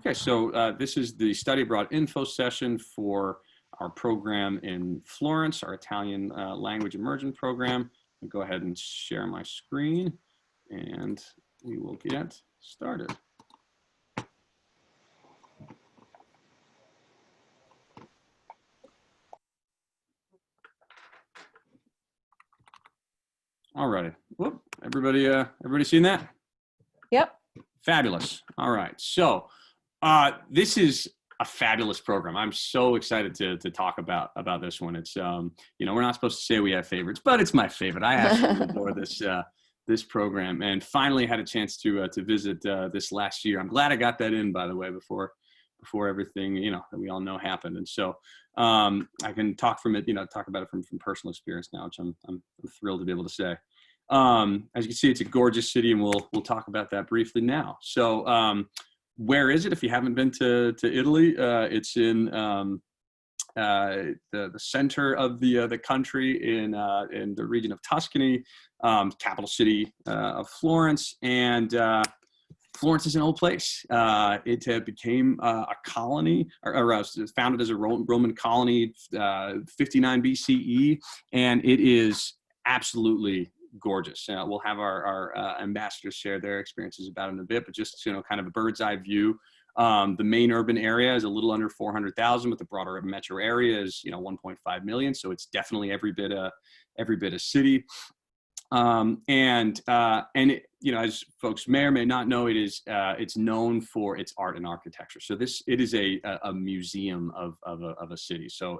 Okay, so this is the study abroad info session for our program in Florence, our Italian language immersion program. I'll go ahead and share my screen and we will get started. All righty. Whoop. Everybody seen that? Yep. Fabulous. All right. So this is a fabulous program. I'm so excited to talk about this one. It's we're not supposed to say we have favorites, but it's my favorite. I absolutely adore this program, and finally had a chance to visit this last year. I'm glad I got that in, by the way, before everything that we all know happened. And so I can talk about it from personal experience now, which I'm thrilled to be able to say. As you can see, it's a gorgeous city, and we'll talk about that briefly now. So where is it? If you haven't been to Italy, it's in the center of the country in the region of Tuscany, capital city of Florence, and Florence is an old place. It became a colony, or was founded as a Roman colony, 59 BCE, and it is absolutely gorgeous. We'll have our ambassadors share their experiences about it in a bit, but just kind of a bird's eye view. The main urban area is a little under 400,000, but the broader metro area is 1.5 million. So it's definitely every bit a city. And as folks may or may not know, it's known for its art and architecture. So it is a museum of a city. So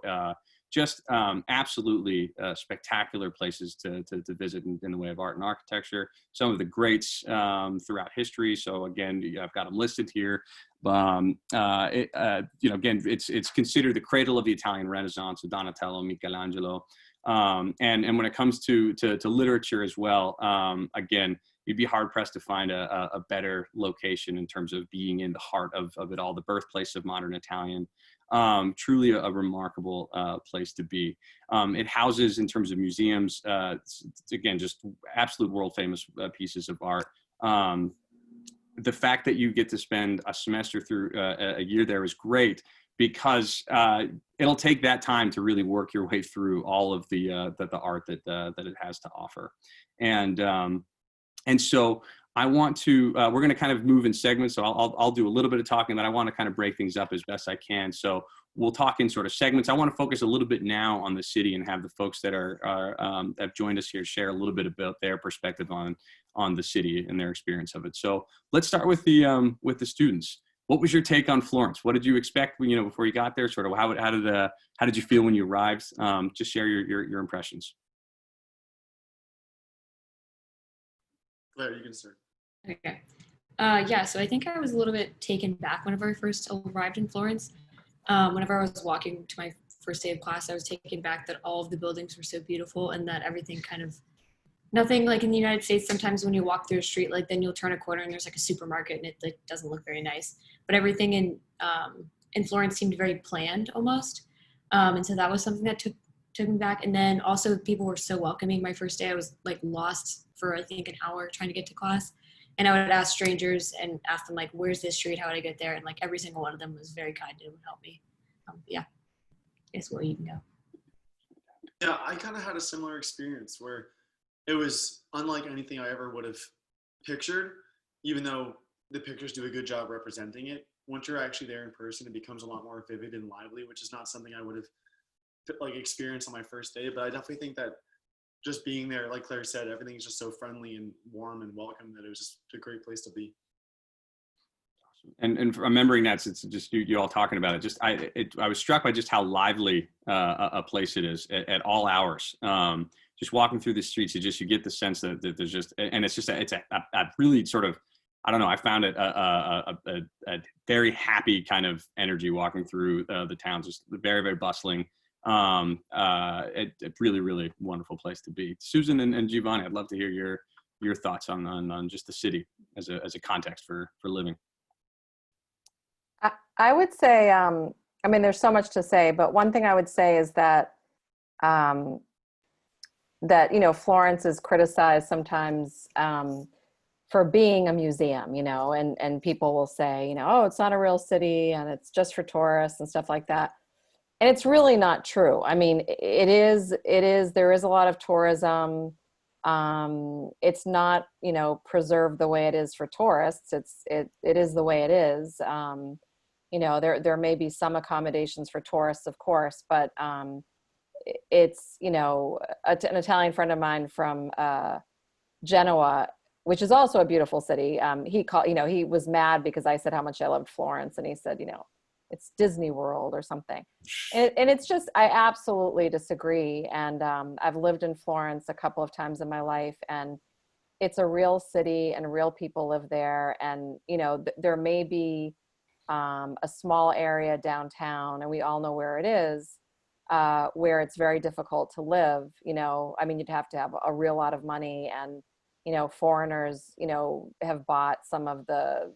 just absolutely spectacular places to visit in the way of art and architecture. Some of the greats throughout history. So again, I've got them listed here. Again, it's considered the cradle of the Italian Renaissance, so Donatello, Michelangelo. And when it comes to literature as well, again, you'd be hard pressed to find a better location in terms of being in the heart of it all, the birthplace of modern Italian. Truly a remarkable place to be. It houses, in terms of museums, again, just absolute world famous pieces of art. The fact that you get to spend a semester through a year there is great, because it'll take that time to really work your way through all of the art that it has to offer. And so I want to, we're going to kind of move in segments. So I'll do a little bit of talking, but I want to kind of break things up as best I can. So we'll talk in sort of segments. I want to focus a little bit now on the city and have the folks that have joined us here share a little bit about their perspective on the city and their experience of it. So let's start with the students. What was your take on Florence? What did you expect before you got there? Sort of how did you feel when you arrived? Just share your impressions. Claire, you can start. Okay. Yeah, so I think I was a little bit taken back whenever I first arrived in Florence. Whenever I was walking to my first day of class, I was taken back that all of the buildings were so beautiful, and that everything nothing like in the United States. Sometimes when you walk through a street, like then you'll turn a corner and there's like a supermarket and it like doesn't look very nice. But everything in Florence seemed very planned almost. And so that was something that took me back. And then also people were so welcoming. My first day I was like lost for I think an hour trying to get to class. And I would ask strangers and ask them like, where's this street? How would I get there? And like every single one of them was very kind and would help me. Yeah, guess where you can go. Yeah, I kind of had a similar experience where it was unlike anything I ever would have pictured, even though the pictures do a good job representing it. Once you're actually there in person, it becomes a lot more vivid and lively, which is not something I would have experienced on my first day. But I definitely think that just being there, like Claire said, everything's just so friendly and warm and welcome that it was just a great place to be. And remembering that, it's just you all talking about it. I was struck by just how lively a place it is at all hours. Just walking through the streets, you get the sense that there's just, and it's a really sort of, I don't know, I found it a very happy kind of energy walking through the town, just very, very bustling. A really, really wonderful place to be. Susan and Giovanni, I'd love to hear your thoughts on just the city as a context for living. I would say, I mean, there's so much to say, but one thing I would say is that Florence is criticized sometimes for being a museum, you know, and people will say, you know, oh, it's not a real city and it's just for tourists and stuff like that. And it's really not true. I mean, there is a lot of tourism. It's not, you know, preserved the way it is for tourists. It is the way it is. You know, there may be some accommodations for tourists, of course, but it's, you know, an Italian friend of mine from Genoa, which is also a beautiful city. You know, he was mad because I said how much I loved Florence, and he said, you know, it's Disney World or something. And it's just, I absolutely disagree. And I've lived in Florence a couple of times in my life, and it's a real city and real people live there. And, you know, there may be a small area downtown, and we all know where it is, where it's very difficult to live. You know, I mean, you'd have to have a real lot of money, and, you know, foreigners, you know, have bought some of the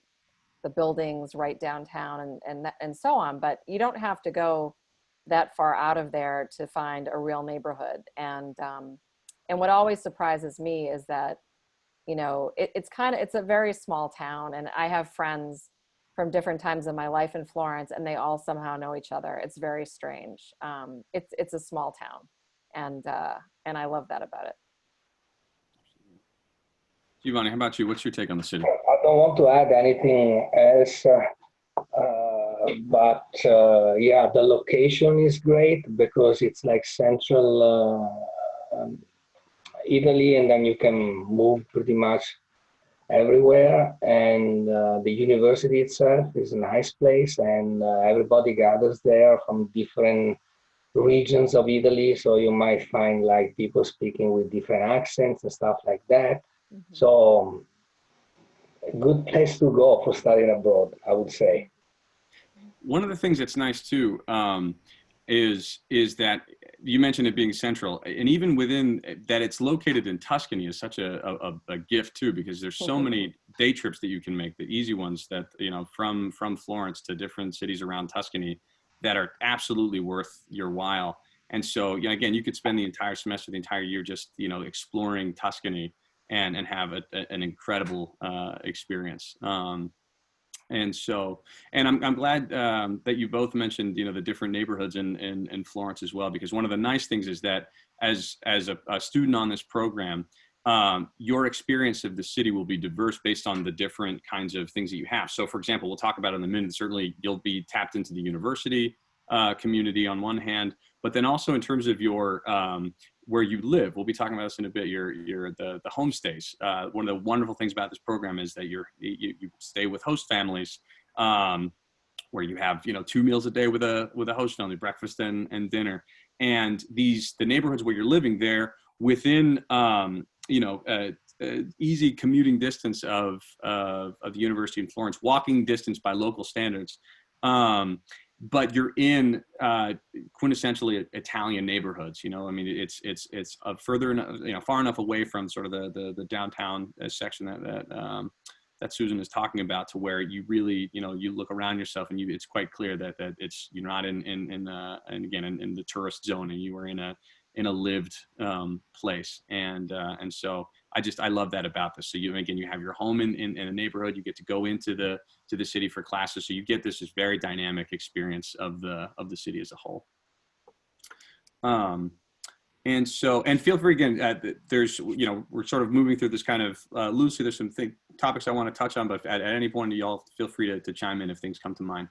buildings right downtown and so on, but you don't have to go that far out of there to find a real neighborhood. And what always surprises me is that, you know, it's a very small town, and I have friends from different times in my life in Florence, and they all somehow know each other. It's very strange. It's a small town, and I love that about it. Giovanni, how about you? What's your take on the city? I don't want to add anything else, but yeah, the location is great because it's like central Italy, and then you can move pretty much everywhere. And the university itself is a nice place, and everybody gathers there from different regions of Italy. So you might find like people speaking with different accents and stuff like that. Mm-hmm. So a good place to go for studying abroad, I would say. One of the things that's nice too is that you mentioned it being central, and even within that, it's located in Tuscany is such a gift too, because there's so many day trips that you can make, the easy ones that, you know, from Florence to different cities around Tuscany that are absolutely worth your while. And so, you know, again, you could spend the entire semester, the entire year, just, you know, exploring Tuscany and have an incredible experience. And so, and I'm glad that you both mentioned, you know, the different neighborhoods in Florence as well, because one of the nice things is that as a student on this program, your experience of the city will be diverse based on the different kinds of things that you have. So for example, we'll talk about in a minute, certainly you'll be tapped into the university community on one hand, but then also in terms of your where you live. We'll be talking about this in a bit. The homestays. One of the wonderful things about this program is that you stay with host families, where you have, you know, 2 meals a day with a host family, breakfast and dinner. And the neighborhoods where you're living there within easy commuting distance of the University of Florence, walking distance by local standards. But you're in quintessentially Italian neighborhoods. You know, I mean, it's further, you know, far enough away from sort of the downtown section that Susan is talking about, to where you really, you know, you look around yourself and it's quite clear that you're not in the tourist zone, and you are in a lived place. And so I love that about this. So you have your home in a neighborhood, you get to go into the city for classes. So you get this very dynamic experience of the city as a whole. And feel free again, there's, you know, we're sort of moving through this kind of loosely. There's some topics I want to touch on, but at any point y'all feel free to chime in if things come to mind.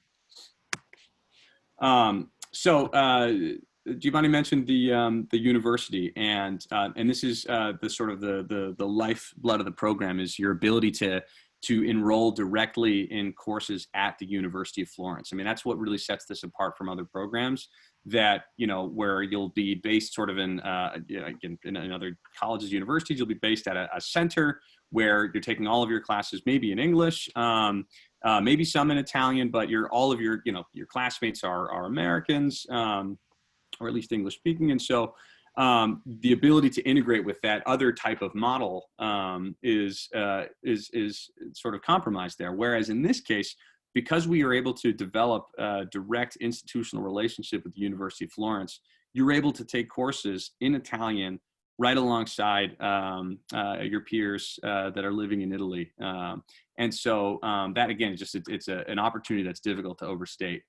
Giovanni mentioned the university, and this is the sort of the lifeblood of the program is your ability to enroll directly in courses at the University of Florence. I mean, that's what really sets this apart from other programs that, you know, where you'll be based sort of in other colleges, universities, you'll be based at a center where you're taking all of your classes, maybe in English, maybe some in Italian, but all of your classmates are Americans, or at least English speaking. And so the ability to integrate with that other type of model is sort of compromised there. Whereas in this case, because we are able to develop a direct institutional relationship with the University of Florence, you're able to take courses in Italian right alongside your peers that are living in Italy. And so that, again, it's an opportunity that's difficult to overstate.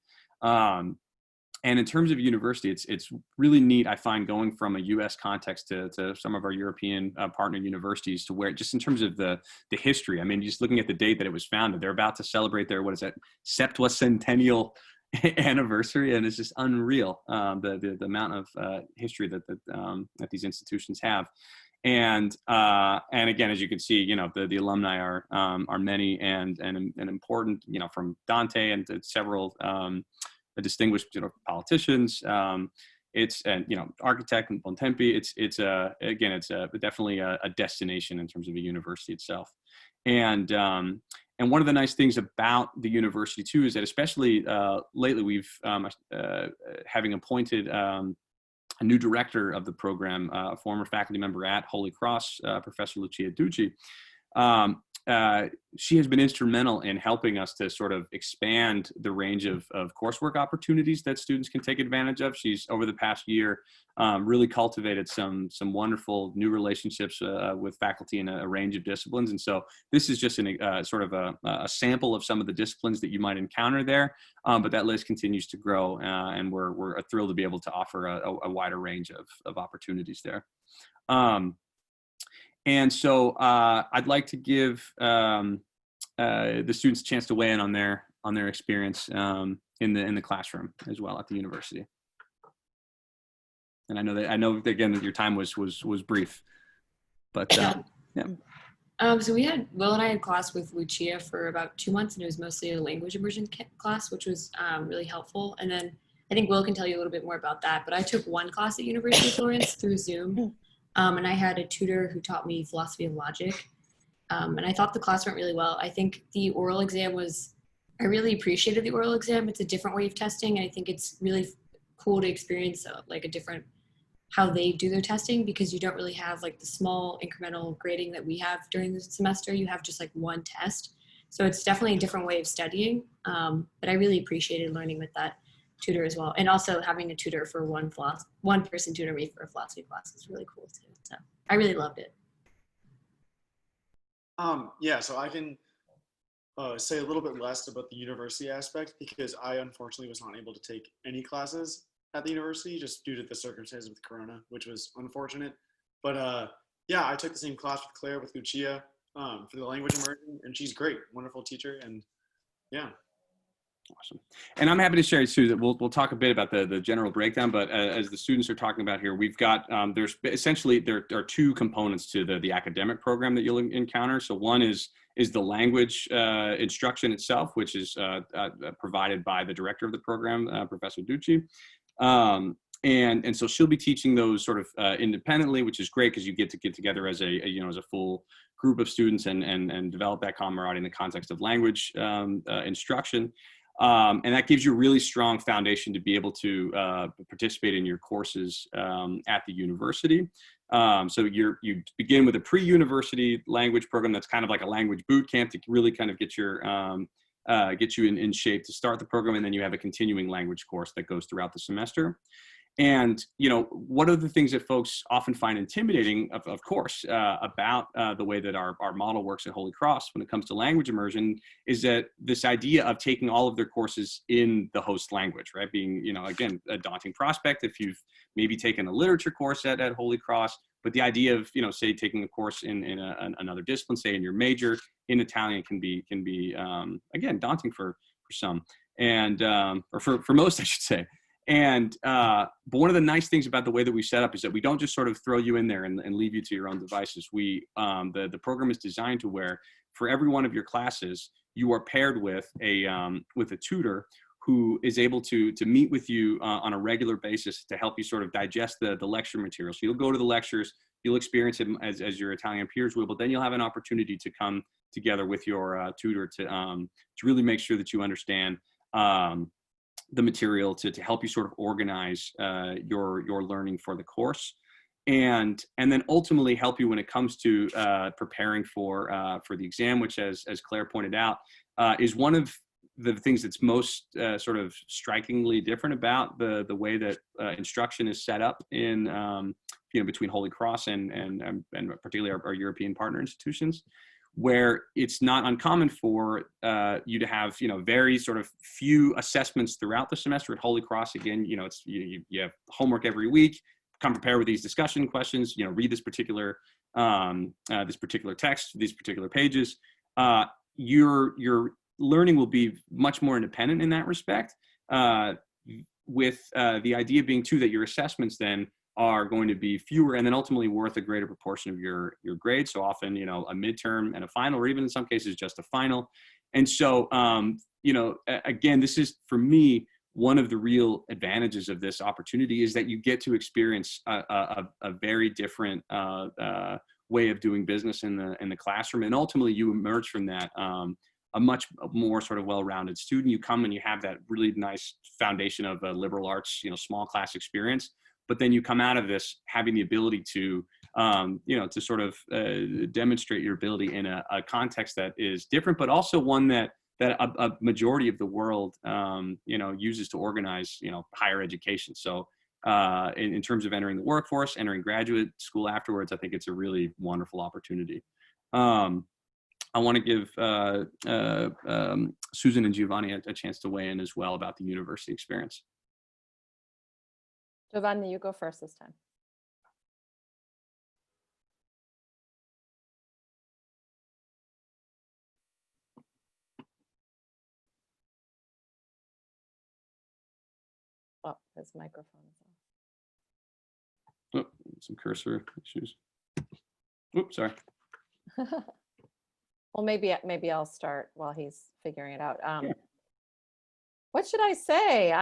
And in terms of university, it's really neat, I find, going from a U.S. context to some of our European partner universities, to where, just in terms of the history, I mean, just looking at the date that it was founded, they're about to celebrate their, what is that, septuacentennial anniversary, and it's just unreal, the amount of history that these institutions have. And again, as you can see, you know, the alumni are many and important, you know, from Dante and to several distinguished, you know, politicians. It's, and, you know, architect and Bontempi. It's definitely a destination in terms of the university itself. And one of the nice things about the university too is that, especially lately, we've having appointed a new director of the program, a former faculty member at Holy Cross, Professor Lucia Ducci. She has been instrumental in helping us to sort of expand the range of coursework opportunities that students can take advantage of. She's, over the past year, really cultivated some wonderful new relationships with faculty in a range of disciplines. And so this is just sort of a sample of some of the disciplines that you might encounter there, but that list continues to grow, and we're thrilled to be able to offer a wider range of opportunities there. And so I'd like to give the students a chance to weigh in on their experience in the classroom as well at the university. And I know that again that your time was brief, but yeah. So Will and I had class with Lucia for about 2 months, and it was mostly a language immersion class, which was really helpful. And then I think Will can tell you a little bit more about that. But I took one class at University of Florence through Zoom. And I had a tutor who taught me philosophy of logic. And I thought the class went really well. I think the oral exam I really appreciated the oral exam. It's a different way of testing. And I think it's really cool to experience like a different, how they do their testing, because you don't really have like the small incremental grading that we have during the semester. You have just like one test. So it's definitely a different way of studying. But I really appreciated learning with that tutor as well, and also having a tutor for one person tutor me for a philosophy class is really cool too. So I really loved it. Yeah, so I can say a little bit less about the university aspect, because I unfortunately was not able to take any classes at the university just due to the circumstances with Corona, which was unfortunate. But yeah, I took the same class with Claire, with Lucia, for the language immersion, and she's great, wonderful teacher, and yeah. Awesome. And I'm happy to share too that we'll talk a bit about the general breakdown, but as the students are talking about here, we've got, there's essentially, there are two components to the academic program that you'll encounter. So one is the language instruction itself, which is provided by the director of the program, Professor Ducci. And so she'll be teaching those sort of independently, which is great because you get together as a full group of students and develop that camaraderie in the context of language instruction. And that gives you a really strong foundation to be able to participate in your courses at the university. So you begin with a pre-university language program that's kind of like a language boot camp to really kind of get you in shape to start the program, and then you have a continuing language course that goes throughout the semester. And, you know, one of the things that folks often find intimidating, of course, about the way that our model works at Holy Cross when it comes to language immersion is that this idea of taking all of their courses in the host language, right? Being, you know, again, a daunting prospect if you've maybe taken a literature course at Holy Cross, but the idea of, you know, say taking a course in another discipline, say in your major in Italian can be again, daunting for some, and or for most, I should say. And but one of the nice things about the way that we set up is that we don't just sort of throw you in there and leave you to your own devices. We the program is designed to where for every one of your classes you are paired with a tutor who is able to meet with you on a regular basis to help you sort of digest the lecture material. So you'll go to the lectures, you'll experience it as your Italian peers will, but then you'll have an opportunity to come together with your tutor to really make sure that you understand the material to help you sort of organize your learning for the course, and then ultimately help you when it comes to preparing for the exam, which as Claire pointed out is one of the things that's most sort of strikingly different about the way that instruction is set up in between Holy Cross and particularly our European partner institutions, where it's not uncommon for you to have very sort of few assessments throughout the semester. At Holy Cross, again, it's you have homework every week. Come prepared with these discussion questions. Read this particular text, these particular pages. Your learning will be much more independent in that respect. With the idea being too that your assessments then are going to be fewer and then ultimately worth a greater proportion of your grade. So often, a midterm and a final, or even in some cases just a final. And so, again, this is for me, one of the real advantages of this opportunity is that you get to experience a very different way of doing business in the classroom. And ultimately you emerge from that a much more sort of well-rounded student. You come and you have that really nice foundation of a liberal arts, small class experience. But then you come out of this having the ability to, to sort of demonstrate your ability in a context that is different, but also one that a majority of the world, uses to organize, higher education. So in terms of entering the workforce, entering graduate school afterwards, I think it's a really wonderful opportunity. I want to give Susan and Giovanni a chance to weigh in as well about the university experience. Giovanni, you go first this time. Oh, his microphone is Oh, some cursor issues. Oops, sorry. on. Well, maybe I'll start while he's figuring it out. Sure. What should I say?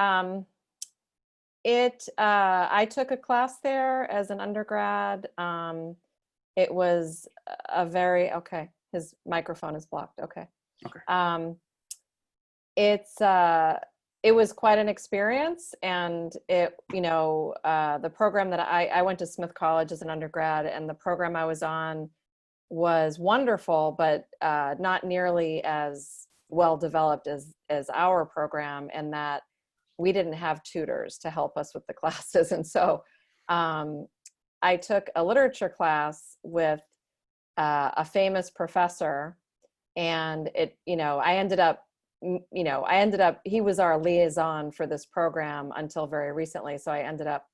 I took a class there as an undergrad. It was a very, okay, his microphone is blocked. Okay. Okay. It was quite an experience, and the program that I went to Smith College as an undergrad, and the program I was on was wonderful, but not nearly as well developed as our program, and that we didn't have tutors to help us with the classes. And so I took a literature class with a famous professor, and I ended up, he was our liaison for this program until very recently. So I ended up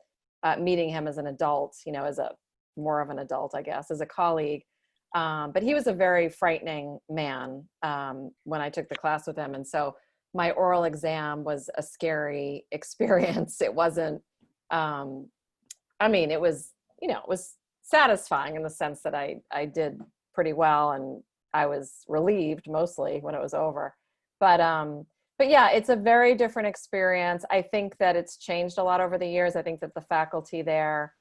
meeting him as an adult, as more of an adult, I guess, as a colleague. But he was a very frightening man when I took the class with him. And so my oral exam was a scary experience. It wasn't, it was, it was satisfying in the sense that I did pretty well, and I was relieved mostly when it was over. But yeah, it's a very different experience. I think that it's changed a lot over the years. I think that the faculty there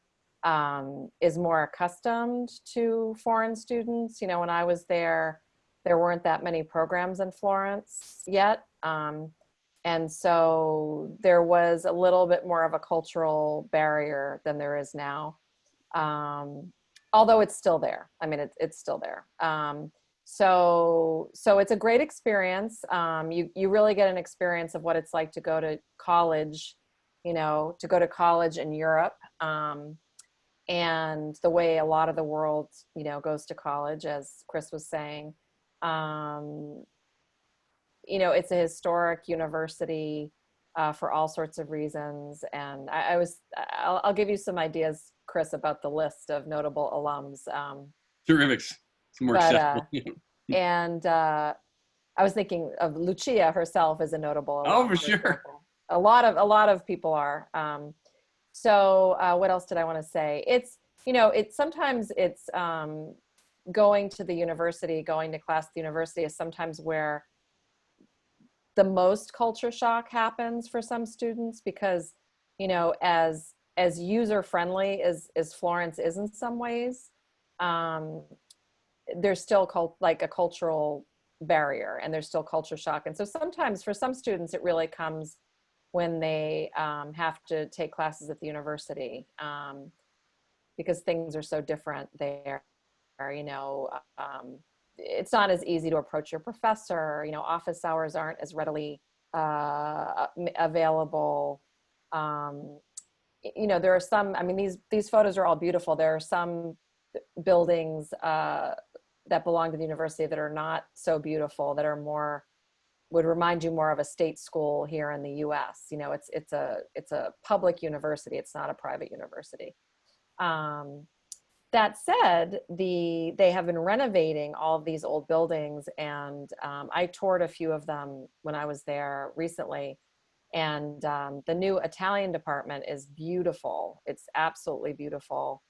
is more accustomed to foreign students. When I was there weren't that many programs in Florence yet. And so there was a little bit more of a cultural barrier than there is now. Although it's still there. It's still there. So it's a great experience. You really get an experience of what it's like to go to college, to go to college in Europe. And the way a lot of the world, goes to college, as Chris was saying. It's a historic university for all sorts of reasons. And I'll give you some ideas, Chris, about the list of notable alums. Terrific. It's more accessible. And I was thinking of Lucia herself as a notable alum. Oh, for sure. Example. A lot of people are. So what else did I want to say? It's, sometimes it's going to the university, going to class at the university is sometimes where the most culture shock happens for some students, because, as user-friendly as Florence is in some ways, there's still like a cultural barrier, and there's still culture shock. And so sometimes for some students, it really comes when they have to take classes at the university, because things are so different there. it's not as easy to approach your professor. You know, office hours aren't as readily available. You know, there are some, I mean, these photos are all beautiful. There are some buildings that belong to the university that are not so beautiful, that are more, would remind you more of a state school here in the US. You know, it's a public university. It's not a private university. That said, they have been renovating all of these old buildings, and I toured a few of them when I was there recently. And the new Italian department is beautiful. It's absolutely beautiful.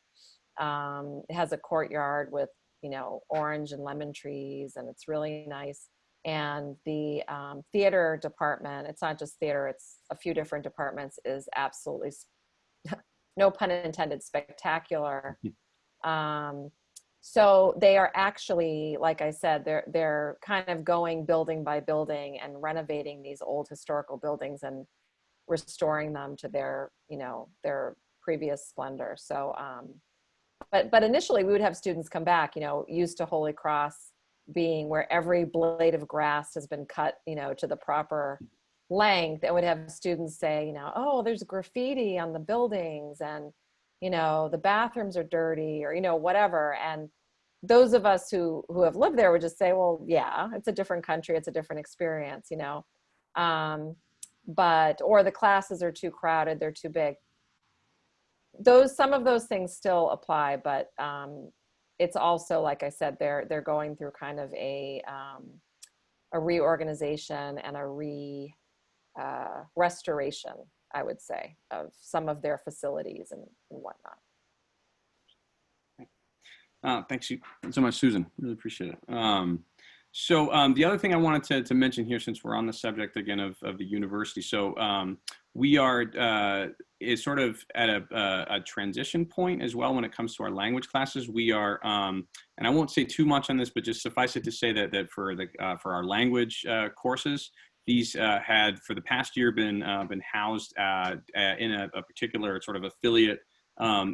It has a courtyard with, you know, orange and lemon trees, and it's really nice. And the theater department, it's not just theater, it's a few different departments, is absolutely, no pun intended, spectacular. So they are actually, like I said, they're kind of going building by building and renovating these old historical buildings and restoring them to their, you know, their previous splendor. So, but initially we would have students come back, you know, used to Holy Cross being where every blade of grass has been cut, you know, to the proper length, and would have students say, you know, oh, there's graffiti on the buildings, and, you know, the bathrooms are dirty, or, you know, whatever. And those of us who have lived there would just say, well, yeah, it's a different country, it's a different experience, you know. But, or the classes are too crowded, they're too big. Some of those things still apply, but it's also, like I said, they're going through kind of a reorganization and a restoration, I would say, of some of their facilities and whatnot. Thanks so much, Susan. Really appreciate it. So the other thing I wanted to mention here, since we're on the subject again of the university, so we are is sort of at a transition point as well when it comes to our language classes. We are, and I won't say too much on this, but just suffice it to say that for our language courses, these had for the past year been housed in a particular sort of affiliate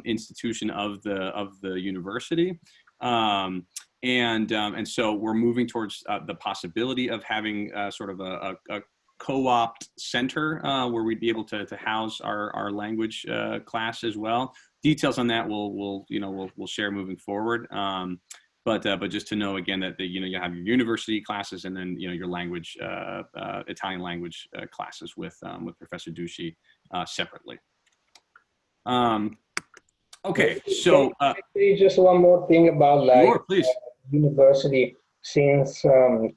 institution of the university. And so we're moving towards the possibility of having sort of a co-opt center where we'd be able to house our language class as well. Details on that we'll share moving forward. But just to know again that you have your university classes and then your language Italian language classes with Professor Ducci separately. Okay, so just one more thing about sure, please. University, since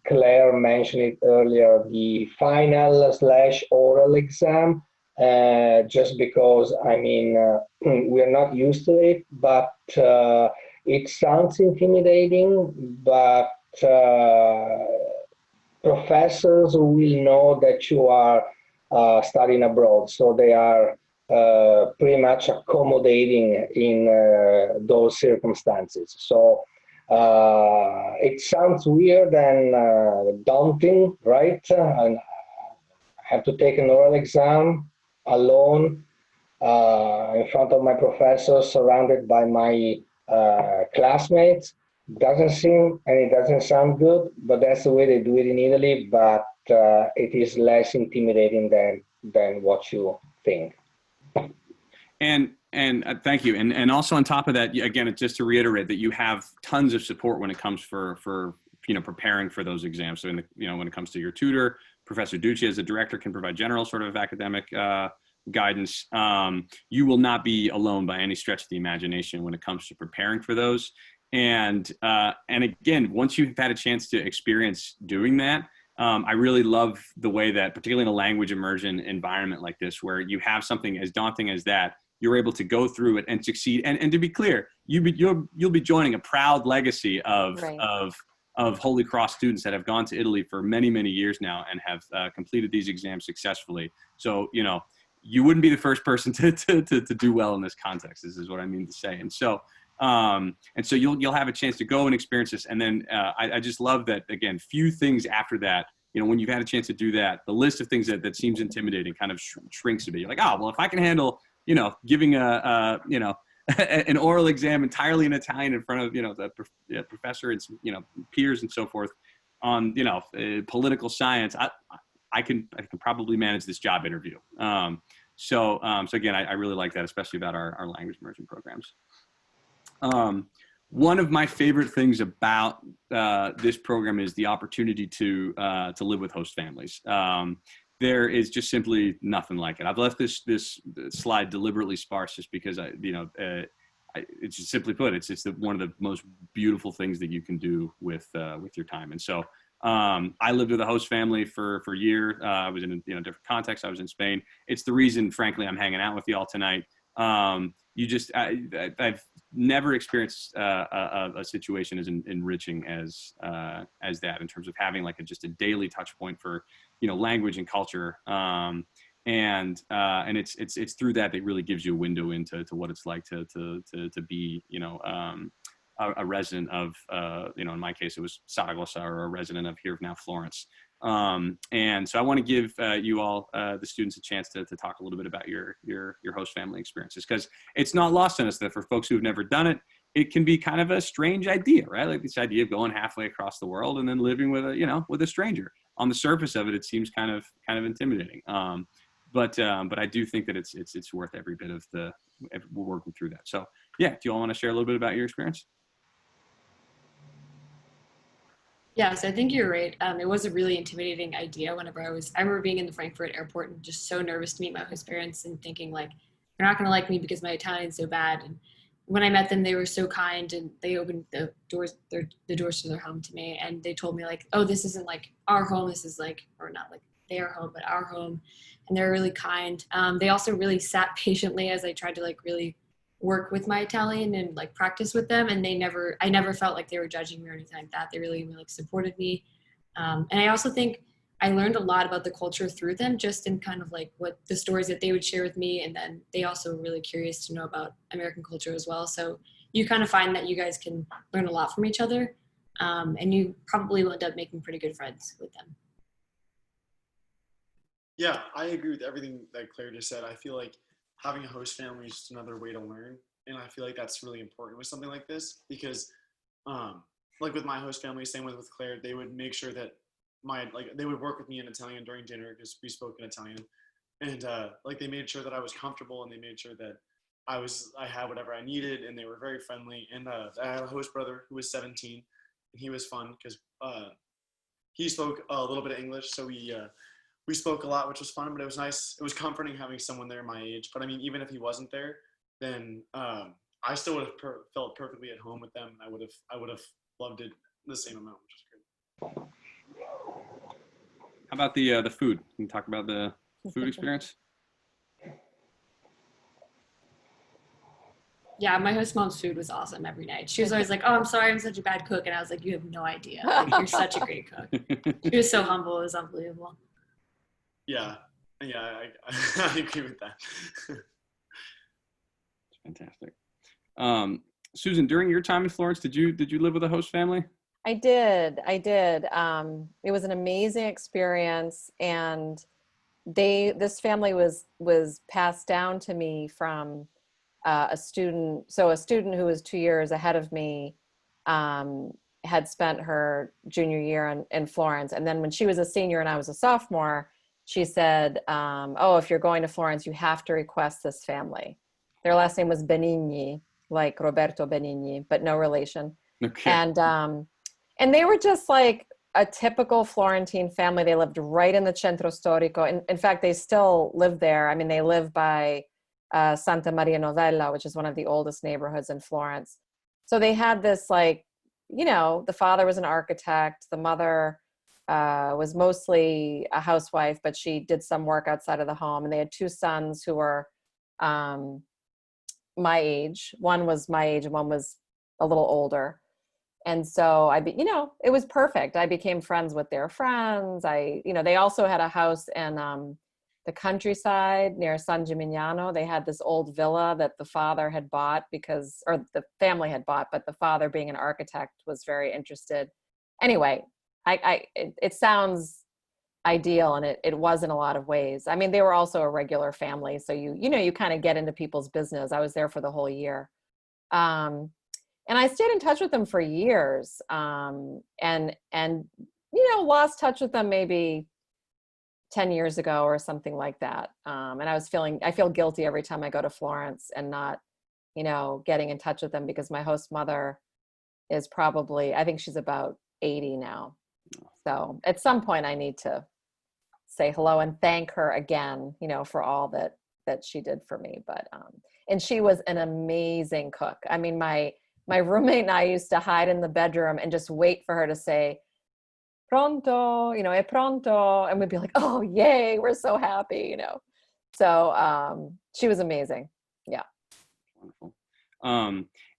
Claire mentioned it earlier, the final/oral exam, just because, I mean, we're not used to it, but it sounds intimidating, but professors will know that you are studying abroad, so they are pretty much accommodating in those circumstances. So it sounds weird and daunting, right? And I have to take an oral exam alone in front of my professors, surrounded by my classmates. Doesn't seem and it doesn't sound good, but that's the way they do it in Italy. But it is less intimidating than what you think. And thank you. And also on top of that, again, it's just to reiterate that you have tons of support when it comes for preparing for those exams. So when it comes to your tutor, Professor Ducci as a director can provide general sort of academic guidance. You will not be alone by any stretch of the imagination when it comes to preparing for those. And again, once you've had a chance to experience doing that, I really love the way that, particularly in a language immersion environment like this, where you have something as daunting as that, you're able to go through it and succeed. And to be clear, you'll be joining a proud legacy of Holy Cross students that have gone to Italy for many, many years now and have completed these exams successfully. So you wouldn't be the first person to do well in this context. This is what I mean to say. And so you'll have a chance to go and experience this. And then I just love that, again, few things after that, when you've had a chance to do that, the list of things that seems intimidating kind of shrinks a bit. You're like, oh, well, if I can handle, giving a an oral exam entirely in Italian in front of, the professor and, peers and so forth on, political science, I can probably manage this job interview. So again, I really like that, especially about our language immersion programs. One of my favorite things about this program is the opportunity to live with host families. There is just simply nothing like it. I've left this slide deliberately sparse just because it's just simply put, it's one of the most beautiful things that you can do with your time. And so I lived with a host family for a year. I was in a different context. I was in Spain. It's the reason, frankly, I'm hanging out with y'all tonight. I've never experienced a situation as enriching as that, in terms of having like just a daily touch point for language and culture, and it's through that really gives you a window into what it's like to be a resident of in my case it was Saragossa, or a resident of here now Florence. And so I want to give you all, the students, a chance to talk a little bit about your host family experiences, because it's not lost on us that for folks who've never done it, it can be kind of a strange idea, right? Like this idea of going halfway across the world and then living with a stranger. On the surface of it, it seems kind of intimidating. But I do think that it's worth every bit of we're working through that. So yeah, do you all want to share a little bit about your experience? Yes, I think you're right. It was a really intimidating idea whenever I remember being in the Frankfurt airport and just so nervous to meet my host parents and thinking like, they're not going to like me because my Italian's so bad. And when I met them, they were so kind and they opened the doors to their home to me. And they told me like, oh, this isn't like our home. This is like, or not like their home, but our home. And they're really kind. They also really sat patiently as I tried to like really work with my Italian and like practice with them, and I never felt like they were judging me or anything like that. They really like supported me, and I also think I learned a lot about the culture through them, just in kind of like what the stories that they would share with me, and then they also were really curious to know about American culture as well. So you kind of find that you guys can learn a lot from each other, and you probably will end up making pretty good friends with them. Yeah, I agree with everything that Claire just said. I feel like having a host family is just another way to learn. And I feel like that's really important with something like this, because like with my host family, same with Claire, they would make sure that they would work with me in Italian during dinner because we spoke in Italian. And like they made sure that I was comfortable, and they made sure that I had whatever I needed, and they were very friendly. And I had a host brother who was 17, and he was fun because he spoke a little bit of English. So we spoke a lot, which was fun, but it was nice. It was comforting having someone there my age. But I mean, even if he wasn't there, then I still would have felt perfectly at home with them. I would have loved it the same amount, which is great. How about the food? Can you talk about the food experience? Yeah, my host mom's food was awesome every night. She was always like, oh, I'm sorry, I'm such a bad cook. And I was like, you have no idea. Like, you're such a great cook. She was so humble. It was unbelievable. Yeah, I agree with that. Fantastic. Susan, during your time in Florence, did you live with a host family? I did. It was an amazing experience, and this family was passed down to me from a student. So a student who was 2 years ahead of me had spent her junior year in Florence, and then when she was a senior and I was a sophomore, she said, oh, if you're going to Florence, you have to request this family. Their last name was Benigni, like Roberto Benigni, but no relation. Okay. And they were just like a typical Florentine family. They lived right in the Centro Storico. In fact, they still live there. I mean, they live by Santa Maria Novella, which is one of the oldest neighborhoods in Florence. So they had this the father was an architect. The mother was mostly a housewife, but she did some work outside of the home. And they had two sons who were my age. One was my age and one was a little older. And so it was perfect. I became friends with their friends. They also had a house in the countryside near San Gimignano. They had this old villa that the father had bought or the family had bought, but the father, being an architect, was very interested. Anyway, it sounds ideal, and it was in a lot of ways. I mean, they were also a regular family, so you kind of get into people's business. I was there for the whole year. And I stayed in touch with them for years, and you know, lost touch with them maybe 10 years ago or something like that. And I feel guilty every time I go to Florence and not, you know, getting in touch with them, because my host mother is probably, I think she's about 80 now. So at some point I need to say hello and thank her again, you know, for all that she did for me. But, and she was an amazing cook. I mean, my roommate and I used to hide in the bedroom and just wait for her to say, pronto, you know, è pronto. And we'd be like, oh, yay, we're so happy, you know. So she was amazing. Yeah. Wonderful.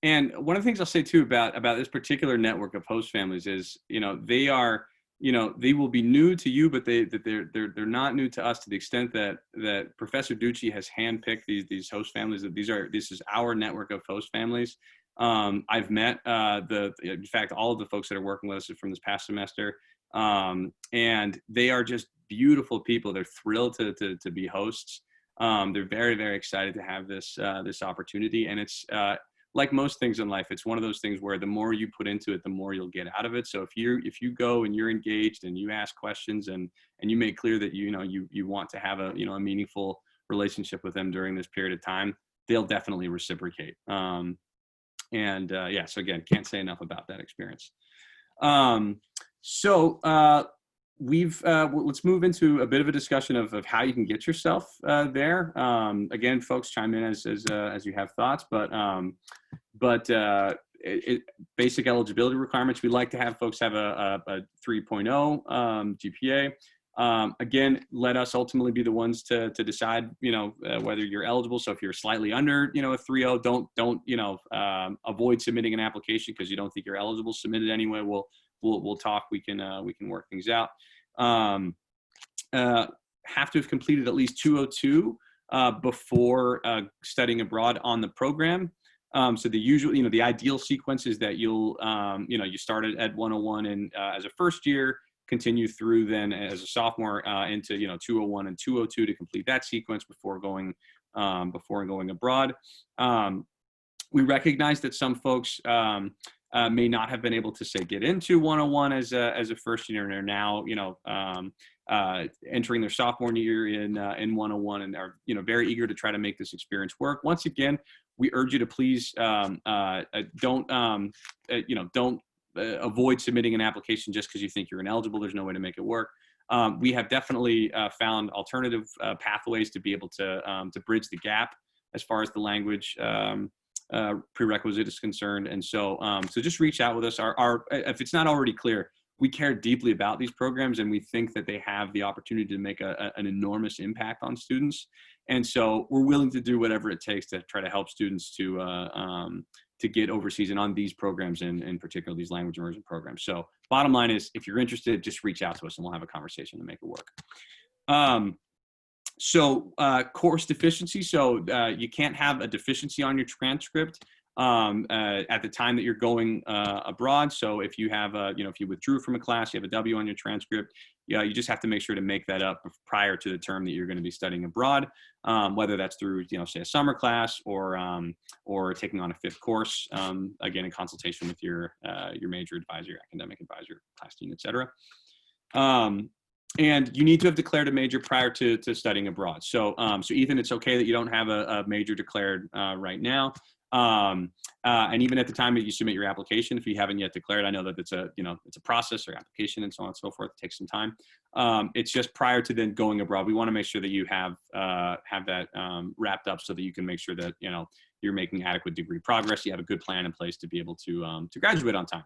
And one of the things I'll say too about this particular network of host families is, you know, they are, you know, they will be new to you, but they're not new to us, to the extent that Professor Ducci has handpicked these host families. That this is our network of host families. I've met in fact, all of the folks that are working with us from this past semester, and they are just beautiful people. They're thrilled to be hosts. They're very, very excited to have this opportunity, and it's like most things in life, it's one of those things where the more you put into it, the more you'll get out of it. So if you go and you're engaged and you ask questions and you make clear that you want to have a meaningful relationship with them during this period of time, they'll definitely reciprocate. So again, can't say enough about that experience. Let's move into a bit of a discussion of how you can get yourself there. Again, folks, chime in as you have thoughts, but basic eligibility requirements. We like to have folks have a 3.0 GPA. Again, let us ultimately be the ones to decide, whether you're eligible. So if you're slightly under, a 3.0, don't avoid submitting an application because you don't think you're eligible. Submit it anyway. We'll talk. We can work things out. Have to have completed at least 202 before studying abroad on the program. So the usual, the ideal sequence is that you'll, you started at 101 and as a first year, continue through then as a sophomore into 201 and 202 to complete that sequence before going abroad. We recognize that some folks may not have been able to get into 101 as a first year, and are now entering their sophomore year in 101 and are very eager to try to make this experience work. Once again, we urge you to please don't avoid submitting an application just because you think you're ineligible. There's no way to make it work. We have definitely found alternative pathways to be able to bridge the gap as far as the language prerequisite is concerned. And so just reach out with us. If it's not already clear, we care deeply about these programs, and we think that they have the opportunity to make an enormous impact on students. And so we're willing to do whatever it takes to try to help students to get overseas and on these programs, in particular these language immersion programs. So bottom line is, if you're interested, just reach out to us and we'll have a conversation to make it work. Course deficiency. So you can't have a deficiency on your transcript at the time that you're going abroad. So if you have if you withdrew from a class, you have a W on your transcript, you just have to make sure to make that up prior to the term that you're going to be studying abroad, whether that's through, say a summer class or taking on a fifth course, again, in consultation with your major advisor, your academic advisor, class dean, et cetera. And you need to have declared a major prior to studying abroad. So Ethan, it's okay that you don't have a major declared right now. And even at the time that you submit your application, if you haven't yet declared, I know that it's a process or application and so on and so forth. It takes some time. It's just prior to then going abroad. We want to make sure that you have that wrapped up so that you can make sure that, you're making adequate degree progress. You have a good plan in place to be able to graduate on time.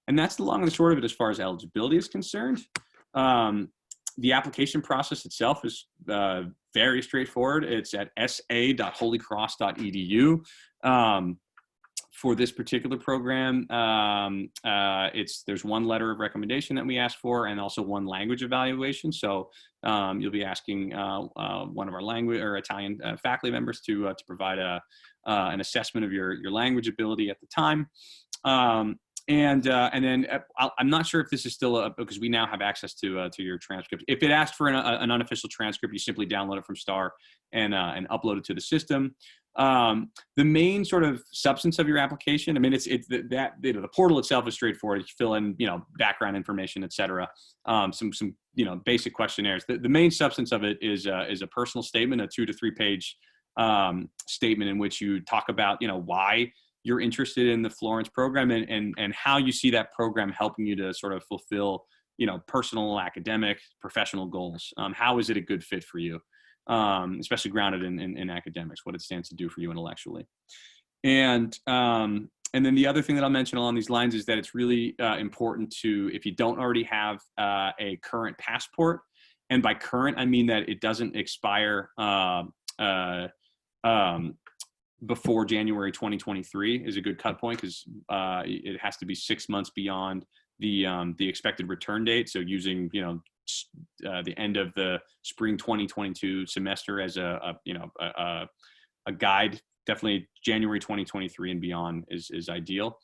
And that's the long and the short of it as far as eligibility is concerned. The application process itself is very straightforward. It's at sa.holycross.edu. For this particular program, there's one letter of recommendation that we ask for, and also one language evaluation. So you'll be asking one of our language or Italian faculty members to provide an assessment of your language ability at the time. And then I'm not sure if this is still because we now have access to your transcript. If it asked for an unofficial transcript, you simply download it from STAR and upload it to the system. The main sort of substance of your application, I mean, the portal itself is straightforward. You fill in, background information, et cetera. Some basic questionnaires. The main substance of it is a personal statement, a 2 to 3 page statement in which you talk about, why you're interested in the Florence program and how you see that program helping you to sort of fulfill, personal, academic, professional goals. How is it a good fit for you? Especially grounded in academics, what it stands to do for you intellectually. And then the other thing that I'll mention along these lines is that it's really important to, if you don't already have a current passport, and by current, I mean that it doesn't expire before January 2023 is a good cut point, because it has to be 6 months beyond the expected return date. So using, the end of the spring 2022 semester as a guide, definitely January 2023 and beyond is ideal.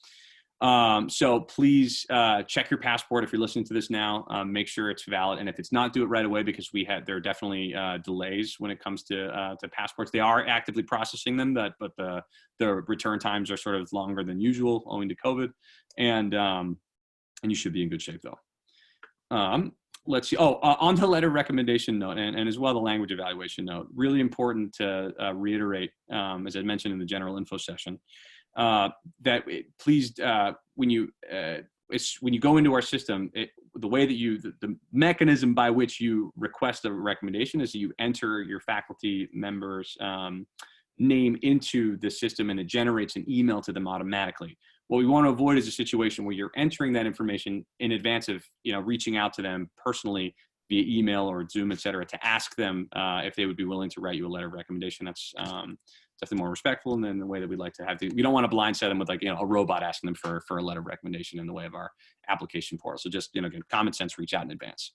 So please check your passport if you're listening to this now. Make sure it's valid, and if it's not, do it right away, because there are definitely delays when it comes to passports. They are actively processing them, but the return times are sort of longer than usual owing to COVID, and you should be in good shape though. Let's see. On the letter recommendation note, and as well the language evaluation note, really important to reiterate, as I mentioned in the general info session, that please, when you go into our system, the way that the mechanism by which you request a recommendation is that you enter your faculty member's name into the system, and it generates an email to them automatically. What we want to avoid is a situation where you're entering that information in advance of, reaching out to them personally via email or Zoom, et cetera, to ask them if they would be willing to write you a letter of recommendation. That's definitely more respectful than the way that we'd like to have to. We don't want to blindside them with a robot asking them for a letter of recommendation in the way of our application portal. So just, again, common sense, reach out in advance.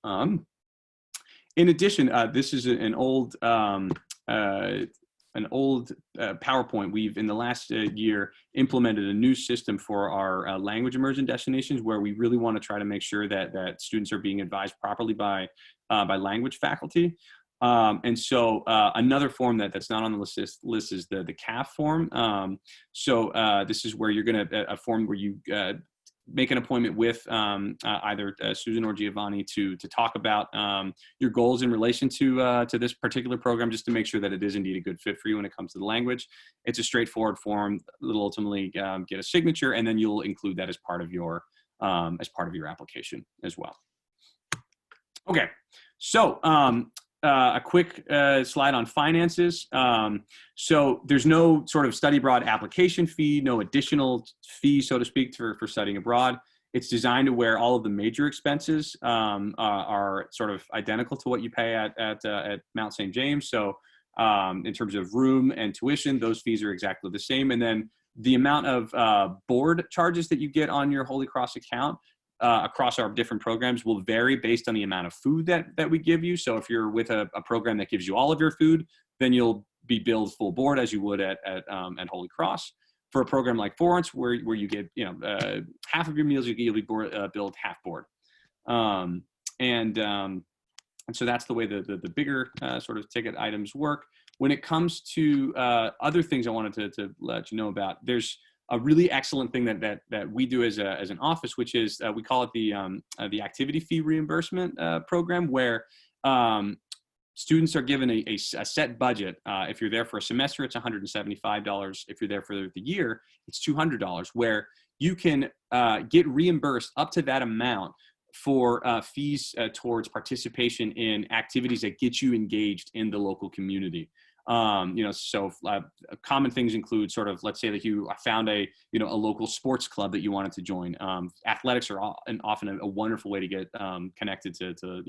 In addition, this is an old PowerPoint. We've, in the last year, implemented a new system for our language immersion destinations, where we really want to try to make sure that students are being advised properly by language faculty. And so another form that's not on the list is the CAF form. This is where you're going to, a form where you make an appointment with either Susan or Giovanni to talk about your goals in relation to this particular program, just to make sure that it is indeed a good fit for you when it comes to the language. It's a straightforward form. It'll ultimately get a signature, and then you'll include that as part of your application as well. Okay, so a quick slide on finances. So there's no sort of study abroad application fee, no additional fee, so to speak, for studying abroad. It's designed to where all of the major expenses are sort of identical to what you pay at Mount St. James. So in terms of room and tuition, those fees are exactly the same. And then the amount of board charges that you get on your Holy Cross account across our different programs will vary based on the amount of food that we give you. So if you're with a program that gives you all of your food, then you'll be billed full board as you would at Holy Cross. For a program like Florence, where you get half of your meals, you'll be billed half board. And so that's the way the bigger sort of ticket items work. When it comes to other things I wanted to let you know about, there's a really excellent thing that we do as an office, which is we call it the activity fee reimbursement program, where students are given a set budget. If you're there for a semester, it's $175. If you're there for the year, it's $200, where you can get reimbursed up to that amount for fees towards participation in activities that get you engaged in the local community. So common things include sort of, let's say that you found a local sports club that you wanted to join. Athletics are often a wonderful way to get connected to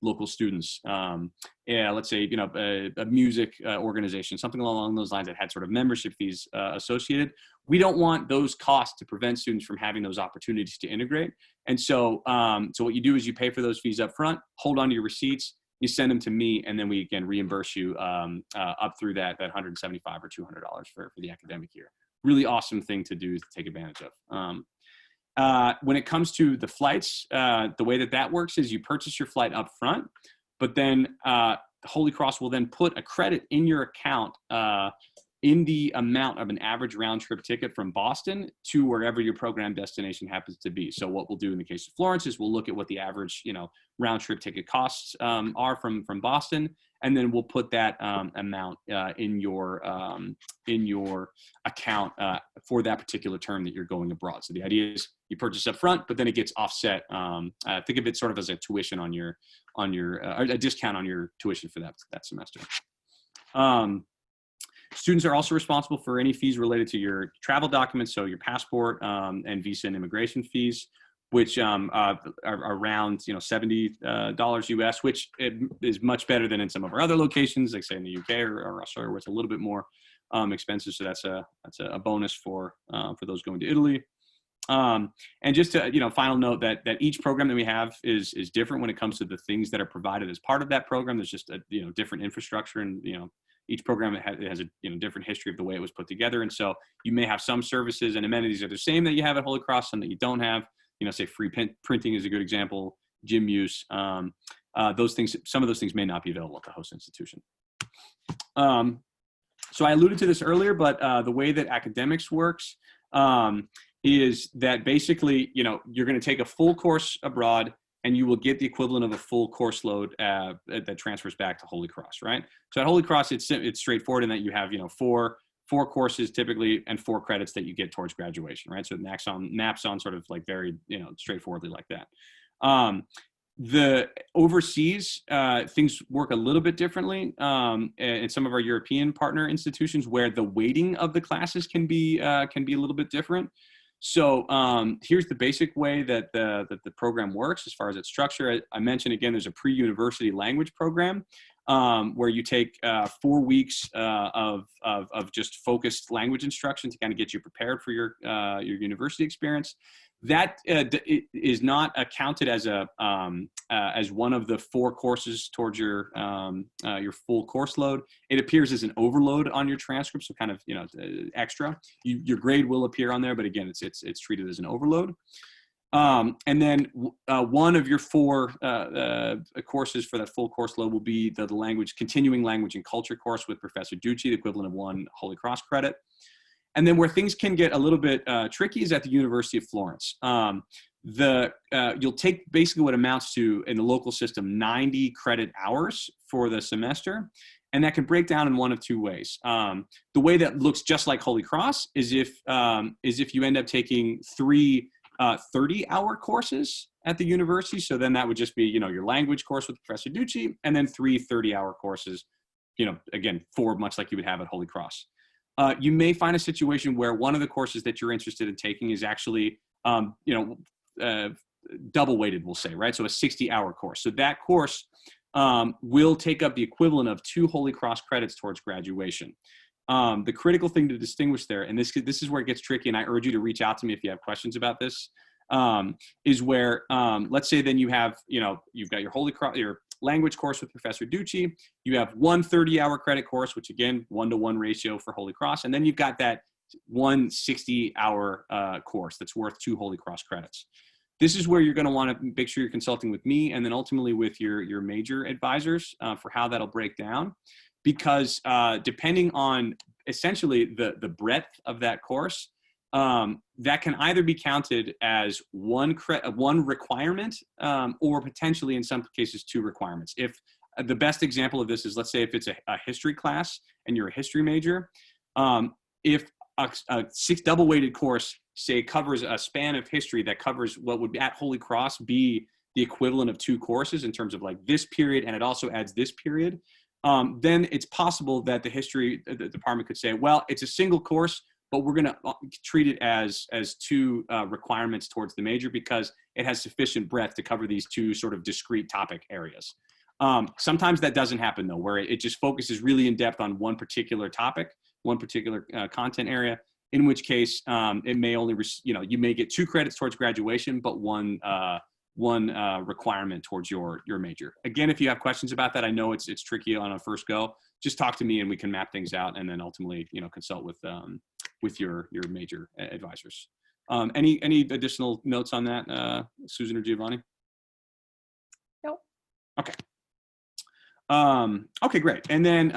local students. Let's say, a music organization, something along those lines that had sort of membership fees associated. We don't want those costs to prevent students from having those opportunities to integrate. And so, so what you do is you pay for those fees up front, hold on to your receipts, you send them to me, and then we can reimburse you up through that $175 or $200 for the academic year. Really awesome thing to do to take advantage of. When it comes to the flights, the way that works is you purchase your flight up front, but then Holy Cross will then put a credit in your account in the amount of an average round trip ticket from Boston to wherever your program destination happens to be. So what we'll do in the case of Florence is we'll look at what the average, round trip ticket costs are from Boston, and then we'll put that amount in your account for that particular term that you're going abroad. So the idea is you purchase up front, but then it gets offset. Think of it sort of as a tuition on your a discount on your tuition for that semester. Students are also responsible for any fees related to your travel documents, so your passport and visa and immigration fees, which are around $70 US, which is much better than in some of our other locations, like say in the UK or Australia, where it's a little bit more expensive. So that's a bonus for those going to Italy. And just to final note that each program that we have is different when it comes to the things that are provided as part of that program. There's just a different infrastructure, and each program has a different history of the way it was put together. And so you may have some services and amenities that are the same that you have at Holy Cross, some that you don't have. Say free printing is a good example, gym use. Those things, some of those things may not be available at the host institution. So I alluded to this earlier, but the way that academics works is that basically, you're going to take a full course abroad, and you will get the equivalent of a full course load that transfers back to Holy Cross, right? So at Holy Cross, it's straightforward in that you have, four courses typically and 4 credits that you get towards graduation, right? So it maps on sort of like very, straightforwardly like that. The overseas, things work a little bit differently in some of our European partner institutions, where the weighting of the classes can be a little bit different. So here's the basic way that the program works as far as its structure. I mentioned, again, there's a pre-university language program where you take 4 weeks of just focused language instruction to kind of get you prepared for your university experience. That is not counted as as one of the 4 courses towards your full course load. It appears as an overload on your transcript, so kind of extra. Your grade will appear on there, but again, it's treated as an overload. And then one of your 4 courses for that full course load will be the continuing language and culture course with Professor Ducci, the equivalent of 1 Holy Cross credit. And then where things can get a little bit tricky is at the University of Florence. You'll take basically what amounts to, in the local system, 90 credit hours for the semester. And that can break down in one of 2 ways. The way that looks just like Holy Cross is if you end up taking 3 30-hour courses at the university. So then that would just be, your language course with Professor Ducci, and then 3 30-hour courses, again, 4 much like you would have at Holy Cross. You may find a situation where one of the courses that you're interested in taking is actually, double weighted, we'll say, right? So a 60-hour course. So that course will take up the equivalent of 2 Holy Cross credits towards graduation. The critical thing to distinguish there, and this is where it gets tricky, and I urge you to reach out to me if you have questions about this, is where, let's say then you have, you've got your your language course with Professor Ducci, you have 1 30-hour credit course, which again, 1-to-1 ratio for Holy Cross, and then you've got that 1 60-hour course that's worth 2 Holy Cross credits. This is where you're going to want to make sure you're consulting with me, and then ultimately with your major advisors for how that'll break down, because depending on essentially the breadth of that course, that can either be counted as one requirement or potentially in some cases 2 requirements. If the best example of this is, let's say if it's a history class and you're a history major, if a 6 double weighted course, say, covers a span of history that covers what would at Holy Cross be the equivalent of 2 courses in terms of like this period, and it also adds this period, then it's possible that the history department could say, well, it's a single course, but we're going to treat it as 2 requirements towards the major because it has sufficient breadth to cover these 2 sort of discrete topic areas. Sometimes that doesn't happen though, where it just focuses really in depth on one particular topic, one particular content area, in which case it may only, you may get 2 credits towards graduation, but one requirement towards your major. Again, if you have questions about that, I know it's tricky on a first go, just talk to me and we can map things out and then ultimately, consult with your major advisors. Any additional notes on that, Susan or Giovanni? Nope. Okay. Okay, great. And then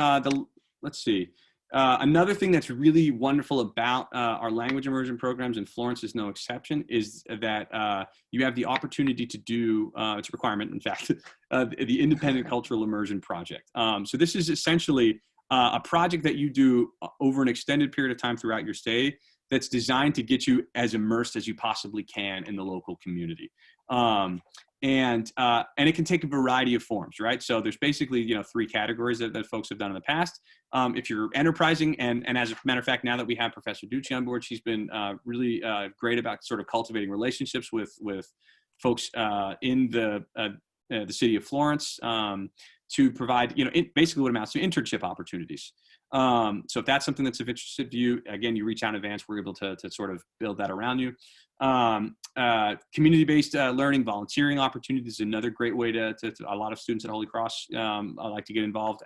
let's see. Another thing that's really wonderful about our language immersion programs, and Florence is no exception, is that you have the opportunity to do, it's a requirement, in fact, the Independent Cultural Immersion Project. So this is essentially a project that you do over an extended period of time throughout your stay that's designed to get you as immersed as you possibly can in the local community. And it can take a variety of forms, right? So there's basically, 3 categories that folks have done in the past. If you're enterprising, and as a matter of fact, now that we have Professor Ducci on board, she's been really great about sort of cultivating relationships with folks in the city of Florence to provide, basically what amounts to internship opportunities. So if that's something that's of interest to you, again, you reach out in advance, we're able to sort of build that around you. Community-based learning, volunteering opportunities is another great way to a lot of students at Holy Cross like to get involved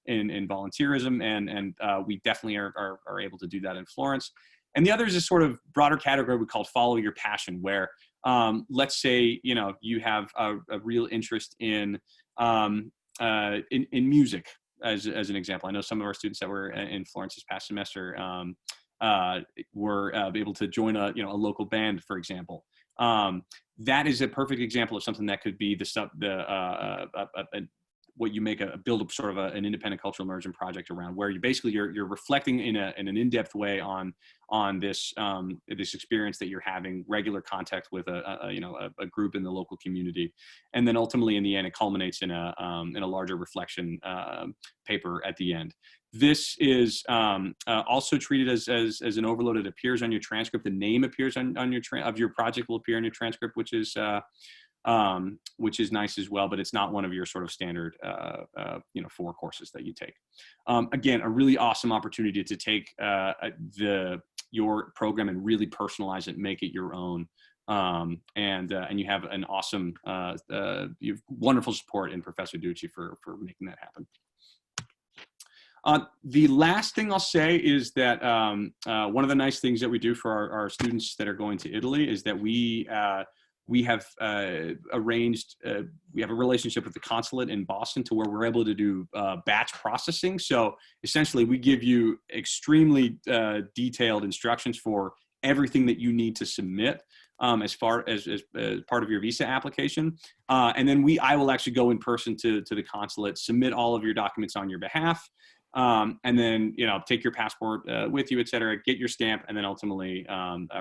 in volunteerism, and we definitely are able to do that in Florence. And the other is a sort of broader category we call follow your passion, where let's say you have a real interest in music. As an example, I know some of our students that were in Florence this past semester were able to join a local band, for example. That is a perfect example of something that could be what you build up sort of an independent cultural immersion project around, where you're reflecting in an in-depth way on this experience that you're having, regular contact with a group in the local community, and then ultimately in the end it culminates in a larger reflection paper at the end. This is also treated as an overload. It appears on your transcript. The name appears on your project will appear on your transcript, which is nice as well, but it's not one of your sort of standard 4 courses that you take. Again, a really awesome opportunity to take your program and really personalize it, make it your own. And you have an awesome, you have wonderful support in Professor Ducci for making that happen. The last thing I'll say is that one of the nice things that we do for our students that are going to Italy is that we have arranged, we have a relationship with the consulate in Boston to where we're able to do batch processing. So essentially we give you extremely detailed instructions for everything that you need to submit as part of your visa application. And then I will actually go in person to the consulate, submit all of your documents on your behalf. And then, take your passport with you, et cetera, get your stamp, and then ultimately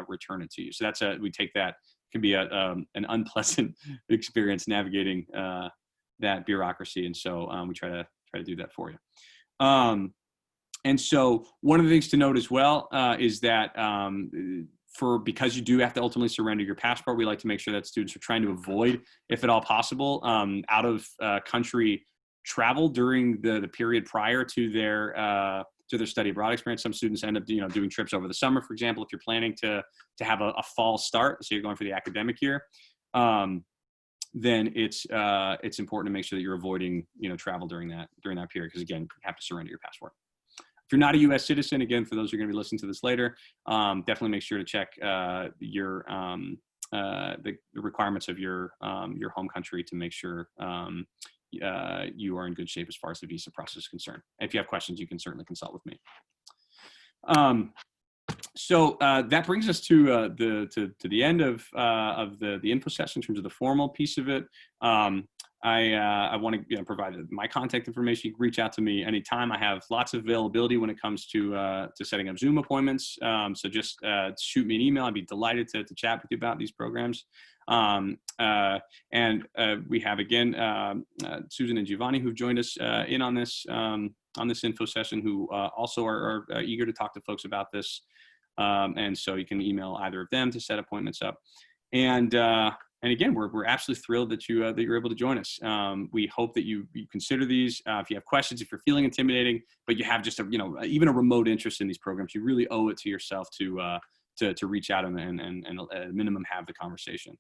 return it to you. So we take that. Can be an unpleasant experience navigating that bureaucracy, and so we try to do that for you. And so one of the things to note as well is that because you do have to ultimately surrender your passport, we like to make sure that students are trying to avoid, if at all possible, out of country travel during the period prior to their study abroad experience. Some students end up doing trips over the summer, for example. If you're planning to have a fall start, so you're going for the academic year, then it's important to make sure that you're avoiding travel during that period, because again, you have to surrender your passport. If you're not a U.S. citizen, again, for those who are going to be listening to this later, definitely make sure to check the requirements of your home country to make sure you are in good shape as far as the visa process is concerned. And if you have questions, you can certainly consult with me. So that brings us to the end of the info session in terms of the formal piece of it. I want to provide my contact information. You can reach out to me anytime. I have lots of availability when it comes to setting up Zoom appointments. So just shoot me an email. I'd be delighted to chat with you about these programs. And we have again Susan and Giovanni who've joined us in on this info session, who also are eager to talk to folks about this. And so you can email either of them to set appointments up. And again, we're absolutely thrilled that you're able to join us. We hope that you consider these. If you have questions, if you're feeling intimidating, but you have just even a remote interest in these programs, you really owe it to yourself to reach out and at a minimum have the conversation.